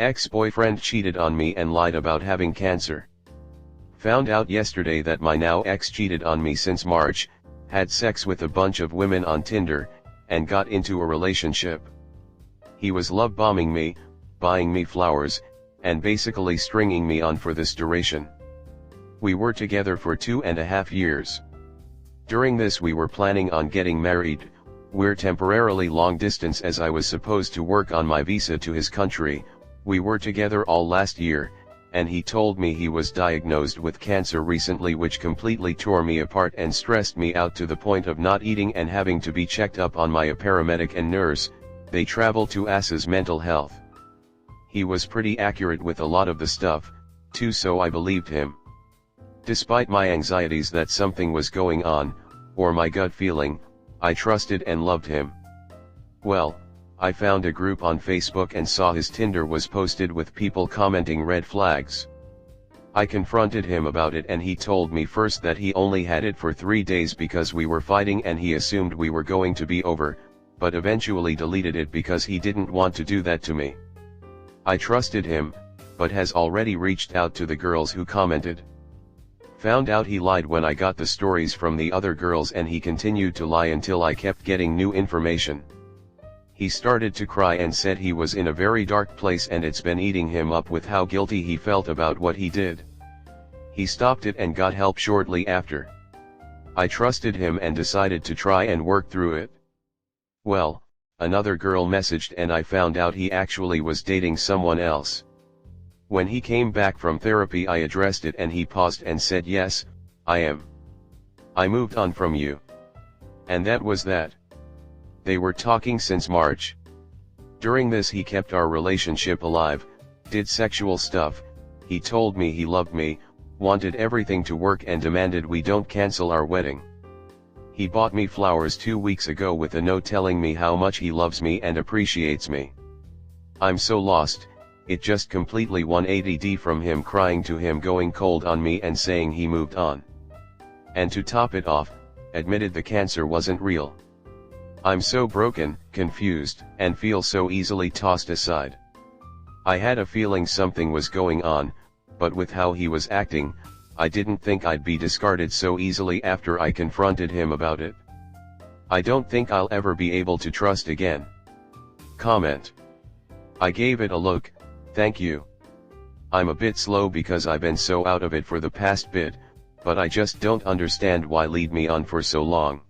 Ex-boyfriend cheated on me and lied about having cancer. Found out yesterday that my now ex cheated on me since March, had sex with a bunch of women on Tinder, and got into a relationship. He was love bombing me, buying me flowers, and basically stringing me on for this duration. We were together for 2.5 years. During this we were planning on getting married. We're temporarily long distance as I was supposed to work on my visa to his country. We were together all last year, and he told me he was diagnosed with cancer recently, which completely tore me apart and stressed me out to the point of not eating and having to be checked up on by a paramedic and nurse. They travel to assess mental health. He was pretty accurate with a lot of the stuff, too, so I believed him. Despite my anxieties that something was going on, or my gut feeling, I trusted and loved him. Well, I found a group on Facebook and saw his Tinder was posted with people commenting red flags. I confronted him about it and he told me first that he only had it for 3 days because we were fighting and he assumed we were going to be over, but eventually deleted it because he didn't want to do that to me. I trusted him, but has already reached out to the girls who commented. Found out he lied when I got the stories from the other girls, and he continued to lie until I kept getting new information. He started to cry and said he was in a very dark place and it's been eating him up with how guilty he felt about what he did. He stopped it and got help shortly after. I trusted him and decided to try and work through it. Well, another girl messaged and I found out he actually was dating someone else. When he came back from therapy I addressed it and he paused and said, "Yes, I am. I moved on from you." And that was that. They were talking since March. During this he kept our relationship alive, did sexual stuff. He told me he loved me, wanted everything to work and demanded we don't cancel our wedding. He bought me flowers 2 weeks ago with a note telling me how much he loves me and appreciates me. I'm so lost. It just completely 180 from him crying to him going cold on me and saying he moved on. And to top it off, admitted the cancer wasn't real. I'm so broken, confused, and feel so easily tossed aside. I had a feeling something was going on, but with how he was acting, I didn't think I'd be discarded so easily after I confronted him about it. I don't think I'll ever be able to trust again. Comment. I gave it a look, thank you. I'm a bit slow because I've been so out of it for the past bit, but I just don't understand why lead me on for so long.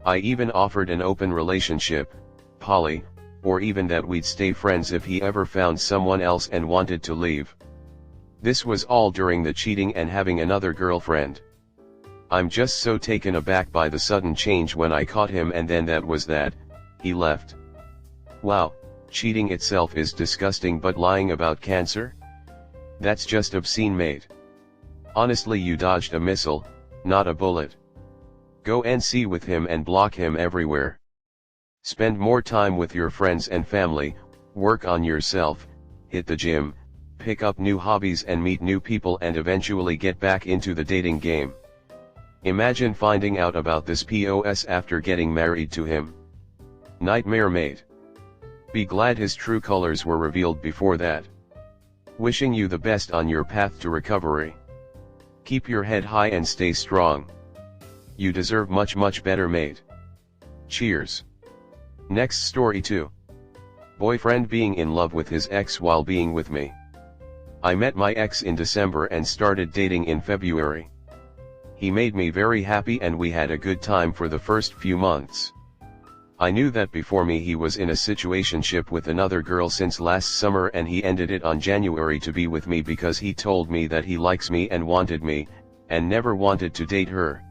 I even offered an open relationship, poly, or even that we'd stay friends if he ever found someone else and wanted to leave. This was all during the cheating and having another girlfriend. I'm just so taken aback by the sudden change when I caught him, and then that was that, he left. Wow, cheating itself is disgusting, but lying about cancer? That's just obscene, mate. Honestly, you dodged a missile, not a bullet. Go NC with him and block him everywhere. Spend more time with your friends and family, work on yourself, hit the gym, pick up new hobbies and meet new people, and eventually get back into the dating game. Imagine finding out about this POS after getting married to him. Nightmare, mate. Be glad his true colors were revealed before that. Wishing you the best on your path to recovery. Keep your head high and stay strong. You deserve much better, mate. Cheers. Next story 2. Boyfriend being in love with his ex while being with me. I met my ex in December and started dating in February. He made me very happy and we had a good time for the first few months. I knew that before me he was in a situationship with another girl since last summer, and he ended it on January to be with me because he told me that he likes me and wanted me, and never wanted to date her.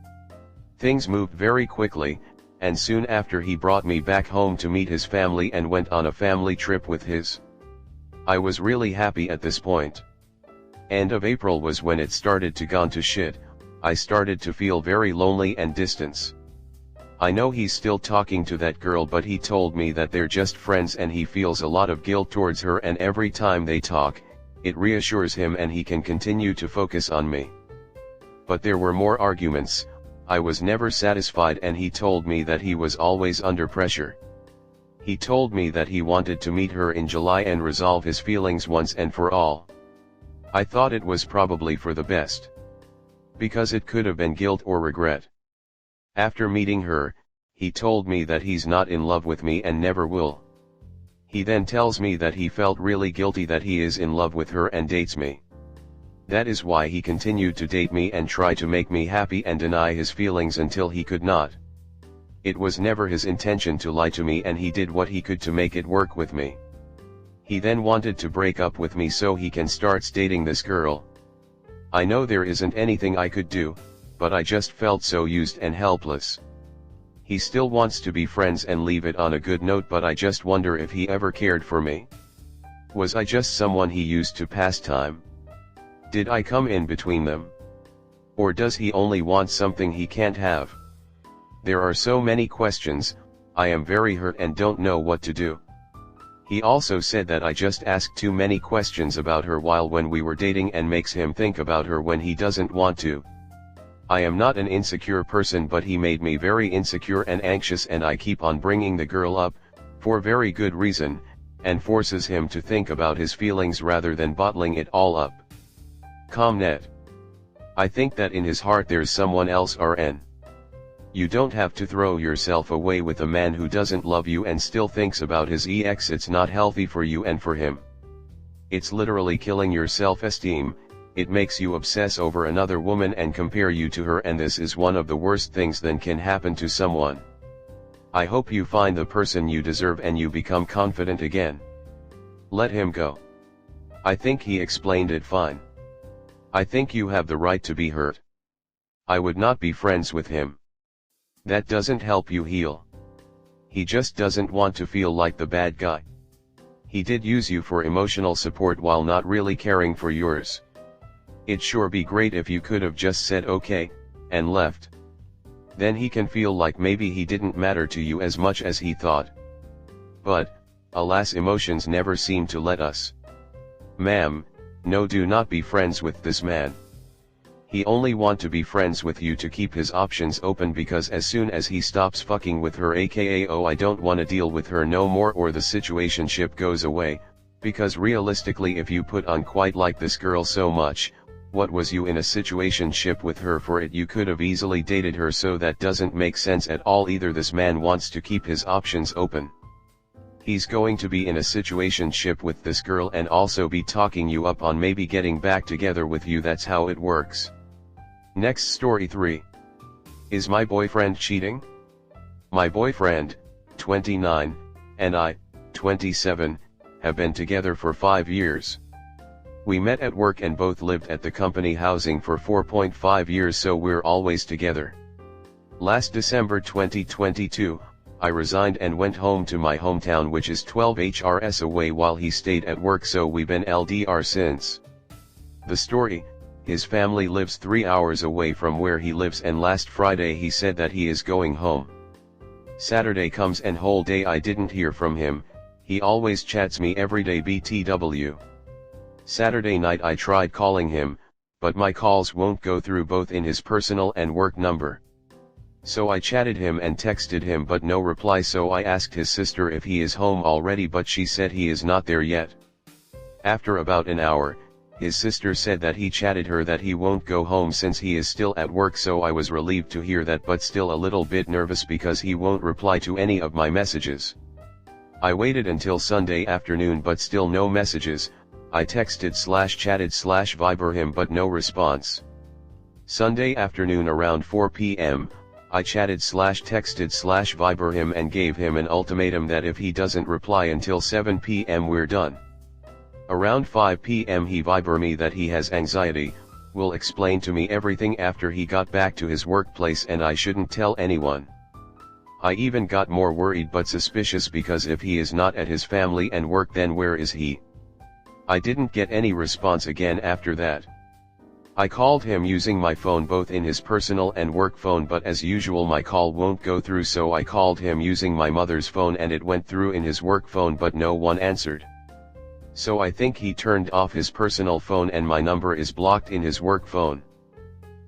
Things moved very quickly, and soon after he brought me back home to meet his family and went on a family trip with his. I was really happy at this point. End of April was when it started to gone to shit. I started to feel very lonely and distance. I know he's still talking to that girl, but he told me that they're just friends and he feels a lot of guilt towards her, and every time they talk, it reassures him and he can continue to focus on me. But there were more arguments. I was never satisfied and he told me that he was always under pressure. He told me that he wanted to meet her in July and resolve his feelings once and for all. I thought it was probably for the best. Because it could have been guilt or regret. After meeting her, he told me that he's not in love with me and never will. He then tells me that he felt really guilty that he is in love with her and dates me. That is why he continued to date me and try to make me happy and deny his feelings until he could not. It was never his intention to lie to me and he did what he could to make it work with me. He then wanted to break up with me so he can start dating this girl. I know there isn't anything I could do, but I just felt so used and helpless. He still wants to be friends and leave it on a good note, but I just wonder if he ever cared for me. Was I just someone he used to pass time? Did I come in between them? Or does he only want something he can't have? There are so many questions. I am very hurt and don't know what to do. He also said that I just asked too many questions about her while when we were dating and makes him think about her when he doesn't want to. I am not an insecure person, but he made me very insecure and anxious, and I keep on bringing the girl up, for very good reason, and forces him to think about his feelings rather than bottling it all up. Comnet. I think that in his heart there's someone else. RN. You don't have to throw yourself away with a man who doesn't love you and still thinks about his ex. It's not healthy for you and for him. It's literally killing your self-esteem. It makes you obsess over another woman and compare you to her, and this is one of the worst things that can happen to someone. I hope you find the person you deserve and you become confident again. Let him go. I think he explained it fine. I think you have the right to be hurt. I would not be friends with him. That doesn't help you heal. He just doesn't want to feel like the bad guy. He did use you for emotional support while not really caring for yours. It'd sure be great if you could have just said okay, and left. Then he can feel like maybe he didn't matter to you as much as he thought. But, alas, emotions never seem to let us. Ma'am, no, do not be friends with this man. He only want to be friends with you to keep his options open, because as soon as he stops fucking with her, aka oh I don't wanna deal with her no more, or the situationship goes away, because realistically if you put on quite like this girl so much, what was you in a situationship with her for? It you could have easily dated her, so that doesn't make sense at all either. This man wants to keep his options open. He's going to be in a situationship with this girl and also be talking you up on maybe getting back together with you. That's how it works. Next story 3. Is my boyfriend cheating? My boyfriend, 29, and I, 27, have been together for 5 years. We met at work and both lived at the company housing for 4.5 years, so we're always together. Last December 2022, I resigned and went home to my hometown, which is 12 HRS away, while he stayed at work, so we've been LDR since. The story: his family lives 3 hours away from where he lives, and last Friday he said that he is going home. Saturday comes and whole day I didn't hear from him. He always chats me every day BTW. Saturday night I tried calling him, but my calls won't go through, both in his personal and work number. So I chatted him and texted him, but no reply, so I asked his sister if he is home already, but she said he is not there yet. After about an hour, his sister said that he chatted her that he won't go home since he is still at work, so I was relieved to hear that, but still a little bit nervous because he won't reply to any of my messages. I waited until Sunday afternoon, but still no messages. I texted/chatted/Viber him, but no response. Sunday afternoon around 4 p.m., I chatted/texted/Viber him and gave him an ultimatum that if he doesn't reply until 7 p.m. we're done. Around 5 p.m. he Viber me that he has anxiety, will explain to me everything after he got back to his workplace, and I shouldn't tell anyone. I even got more worried but suspicious, because if he is not at his family and work, then where is he? I didn't get any response again after that. I called him using my phone, both in his personal and work phone, but as usual my call won't go through, so I called him using my mother's phone and it went through in his work phone, but no one answered. So I think he turned off his personal phone and my number is blocked in his work phone.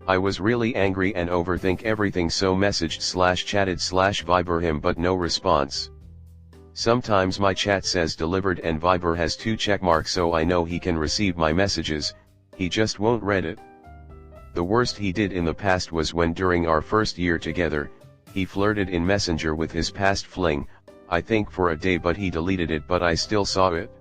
I was really angry and overthink everything, so messaged/chatted/Viber him, but no response. Sometimes my chat says delivered and Viber has 2 checkmarks, so I know he can receive my messages, he just won't read it. The worst he did in the past was when during our first year together, he flirted in Messenger with his past fling, I think for a day, but he deleted it, but I still saw it.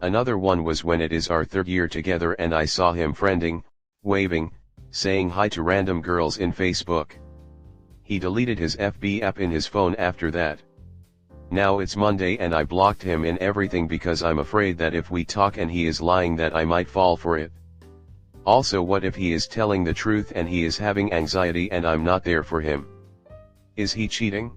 Another one was when it is our 3rd year together and I saw him friending, waving, saying hi to random girls in Facebook. He deleted his FB app in his phone after that. Now it's Monday and I blocked him in everything because I'm afraid that if we talk and he is lying that I might fall for it. Also, what if he is telling the truth and he is having anxiety and I'm not there for him? Is he cheating?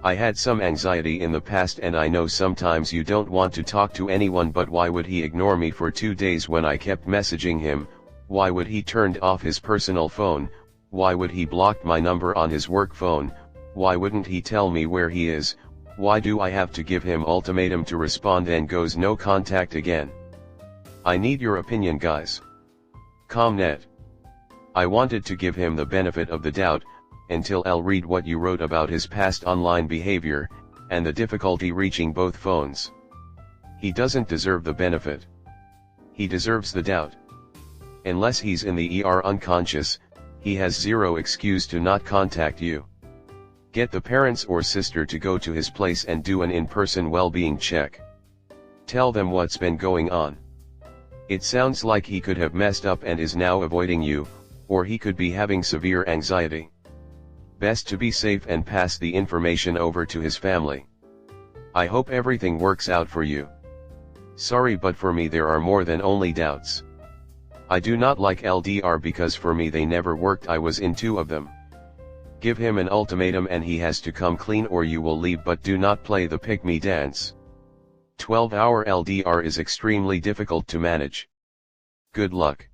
I had some anxiety in the past and I know sometimes you don't want to talk to anyone, but why would he ignore me for 2 days when I kept messaging him? Why would he turned off his personal phone? Why would he blocked my number on his work phone? Why wouldn't he tell me where he is? Why do I have to give him ultimatum to respond and goes no contact again? I need your opinion, guys. Comnet. I wanted to give him the benefit of the doubt, until I'll read what you wrote about his past online behavior, and the difficulty reaching both phones. He doesn't deserve the benefit. He deserves the doubt. Unless he's in the ER unconscious, he has zero excuse to not contact you. Get the parents or sister to go to his place and do an in-person well-being check. Tell them what's been going on. It sounds like he could have messed up and is now avoiding you, or he could be having severe anxiety. Best to be safe and pass the information over to his family. I hope everything works out for you. Sorry, but for me there are more than only doubts. I do not like LDR because for me they never worked. I was in 2 of them. Give him an ultimatum and he has to come clean or you will leave, but do not play the pick-me dance. 12-hour LDR is extremely difficult to manage. Good luck.